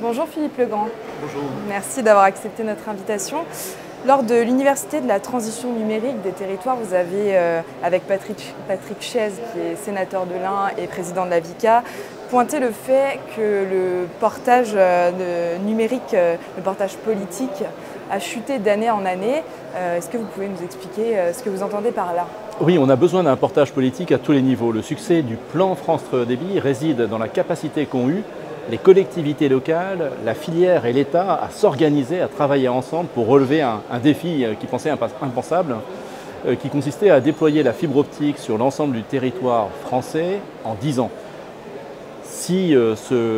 Bonjour Philippe Legrand. Bonjour. Merci d'avoir accepté notre invitation. Lors de l'Université de la transition numérique des territoires, vous avez, avec Patrick Chaise, qui est sénateur de l'Ain et président de la VICA, pointé le fait que le portage numérique, le portage politique a chuté d'année en année. Est-ce que vous pouvez nous expliquer ce que vous entendez par là ? Oui, on a besoin d'un portage politique à tous les niveaux. Le succès du plan France Très Haut Débit réside dans la capacité qu'ont eu les collectivités locales, la filière et l'État à s'organiser, à travailler ensemble pour relever un défi qui pensait impensable, qui consistait à déployer la fibre optique sur l'ensemble du territoire français en 10 ans. Si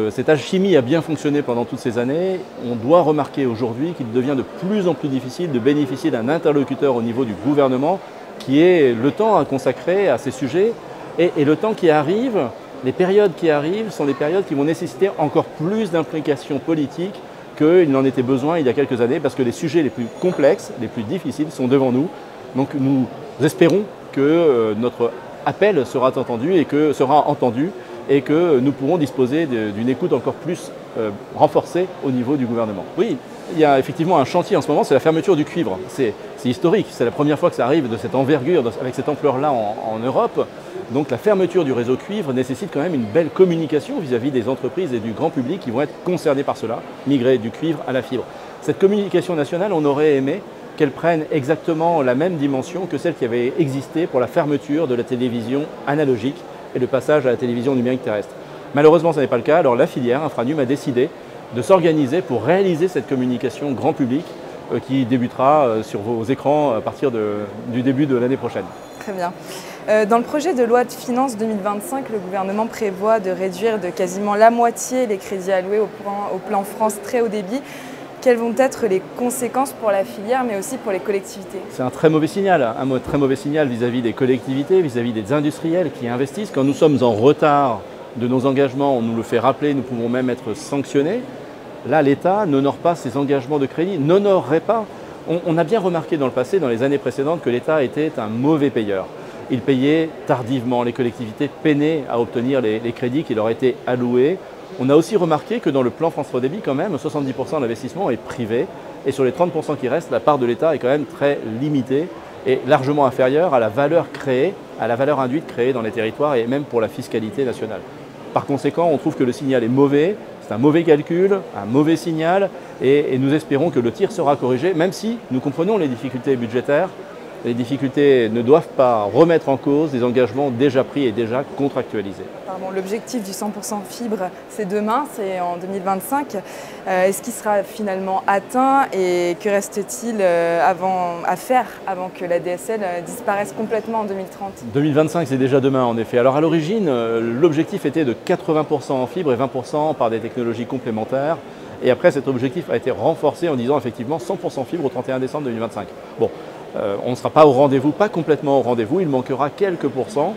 cette alchimie a bien fonctionné pendant toutes ces années, on doit remarquer aujourd'hui qu'il devient de plus en plus difficile de bénéficier d'un interlocuteur au niveau du gouvernement qui ait le temps à consacrer à ces sujets et le temps qui arrive. Les périodes qui arrivent sont des périodes qui vont nécessiter encore plus d'implications politiques qu'il n'en était besoin il y a quelques années parce que les sujets les plus complexes, les plus difficiles sont devant nous. Donc nous espérons que notre appel sera entendu et que nous pourrons disposer d'une écoute encore plus renforcée au niveau du gouvernement. Oui, il y a effectivement un chantier en ce moment, c'est la fermeture du cuivre. C'est historique, c'est la première fois que ça arrive de cette envergure, avec cette ampleur-là en Europe. Donc la fermeture du réseau cuivre nécessite quand même une belle communication vis-à-vis des entreprises et du grand public qui vont être concernés par cela, migrer du cuivre à la fibre. Cette communication nationale, on aurait aimé qu'elle prenne exactement la même dimension que celle qui avait existé pour la fermeture de la télévision analogique et le passage à la télévision numérique terrestre. Malheureusement, ce n'est pas le cas, alors la filière Infranum a décidé de s'organiser pour réaliser cette communication grand public qui débutera sur vos écrans à partir du début de l'année prochaine. Très bien. Dans le projet de loi de finances 2025, le gouvernement prévoit de réduire de quasiment la moitié les crédits alloués au plan France Très Haut Débit. Quelles vont être les conséquences pour la filière, mais aussi pour les collectivités ? C'est un très mauvais signal, très mauvais signal vis-à-vis des collectivités, vis-à-vis des industriels qui investissent. Quand nous sommes en retard de nos engagements, on nous le fait rappeler, nous pouvons même être sanctionnés. Là, l'État n'honore pas ses engagements de crédit, n'honorerait pas. On a bien remarqué dans le passé, dans les années précédentes, que l'État était un mauvais payeur. Il payait tardivement, les collectivités peinaient à obtenir les crédits qui leur étaient alloués. On a aussi remarqué que dans le plan France Très Haut Débit, quand même, 70% de l'investissement est privé. Et sur les 30% qui restent, la part de l'État est quand même très limitée et largement inférieure à la valeur créée, à la valeur induite créée dans les territoires et même pour la fiscalité nationale. Par conséquent, on trouve que le signal est mauvais, c'est un mauvais calcul, un mauvais signal et nous espérons que le tir sera corrigé, même si nous comprenons les difficultés budgétaires. Les difficultés ne doivent pas remettre en cause des engagements déjà pris et déjà contractualisés. L'objectif du 100% fibre, c'est demain, c'est en 2025. Est-ce qu'il sera finalement atteint et que reste-t-il à faire avant que la DSL disparaisse complètement en 2030 ? 2025, c'est déjà demain en effet. Alors à l'origine, l'objectif était de 80% en fibre et 20% par des technologies complémentaires. Et après, cet objectif a été renforcé en disant effectivement 100% fibre au 31 décembre 2025. Bon. On ne sera pas au rendez-vous, pas complètement au rendez-vous, il manquera quelques pourcents.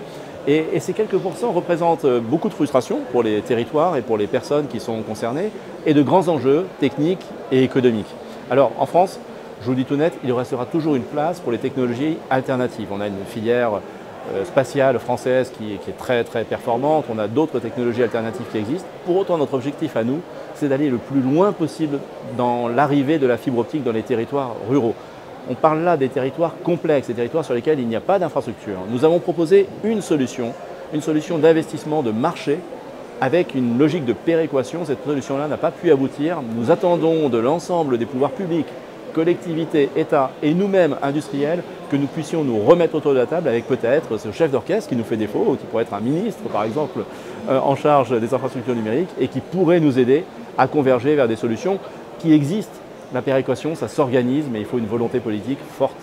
Et ces quelques pourcents représentent beaucoup de frustration pour les territoires et pour les personnes qui sont concernées et de grands enjeux techniques et économiques. Alors en France, je vous dis tout net, il restera toujours une place pour les technologies alternatives. On a une filière spatiale française qui est très très performante, on a d'autres technologies alternatives qui existent. Pour autant, notre objectif à nous, c'est d'aller le plus loin possible dans l'arrivée de la fibre optique dans les territoires ruraux. On parle là des territoires complexes, des territoires sur lesquels il n'y a pas d'infrastructure. Nous avons proposé une solution d'investissement de marché avec une logique de péréquation. Cette solution-là n'a pas pu aboutir. Nous attendons de l'ensemble des pouvoirs publics, collectivités, États et nous-mêmes industriels que nous puissions nous remettre autour de la table avec peut-être ce chef d'orchestre qui nous fait défaut, ou qui pourrait être un ministre par exemple en charge des infrastructures numériques et qui pourrait nous aider à converger vers des solutions qui existent. La péréquation, ça s'organise, mais il faut une volonté politique forte